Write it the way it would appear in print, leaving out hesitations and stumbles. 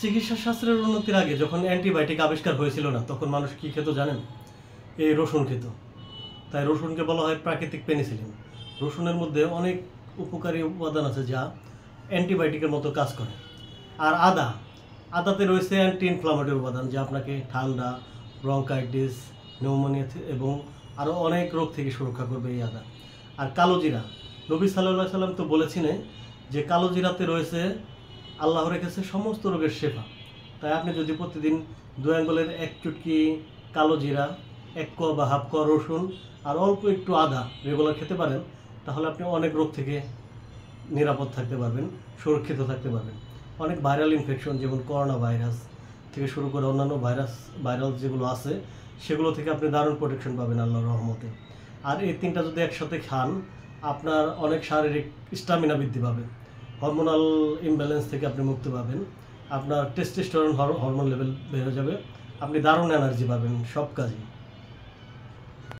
চিকিৎসা শাস্ত্রের উন্নতির আগে যখন অ্যান্টিবায়োটিক আবিষ্কার হয়েছিল না, তখন মানুষ কী খেত জানেন? এই রসুন খেত। তাই রসুনকে বলা হয় প্রাকৃতিক পেনিসিলিন। রসুনের মধ্যে অনেক উপকারী উপাদান আছে যা অ্যান্টিবায়োটিকের মতো কাজ করে। আর আদাতে রয়েছে অ্যান্টি ইনফ্লামেটরি উপাদান যা আপনাকে ঠান্ডা, ব্রঙ্কাইটিস, নিউমোনিয়া এবং আরও অনেক রোগ থেকে সুরক্ষা করবে এই আদা। আর কালো জিরা, নবী সাল্লাল্লাহু আলাইহি সাল্লাম তো বলেছিলেন যে কালো জিরাতে রয়েছে, আল্লাহ রেখেছে সমস্ত রোগের শেফা। তাই আপনি যদি প্রতিদিন 2 আঙ্গুলের 1 চুটকি কালো জিরা, 1 কোয়া বা হাফ কোয়া রসুন আর অল্প একটু আদা রেগুলার খেতে পারেন, তাহলে আপনি অনেক রোগ থেকে নিরাপদ থাকতে পারবেন, সুরক্ষিত থাকতে পারবেন। অনেক ভাইরাল ইনফেকশন যেমন করোনা ভাইরাস থেকে শুরু করে অন্যান্য ভাইরাল যেগুলো আছে সেগুলো থেকে আপনি দারুণ প্রোটেকশন পাবেন আল্লাহর রহমতে। আর এই 3টা যদি একসাথে খান, আপনার অনেক শারীরিক স্ট্যামিনা বৃদ্ধি পাবে, হরমোনাল ইমব্যালেন্স থেকে আপনি মুক্তি পাবেন, আপনার টেস্টোস্টেরন হরমোন লেভেল বেড়ে যাবে, আপনি দারুণ এনার্জি পাবেন সব কাজে।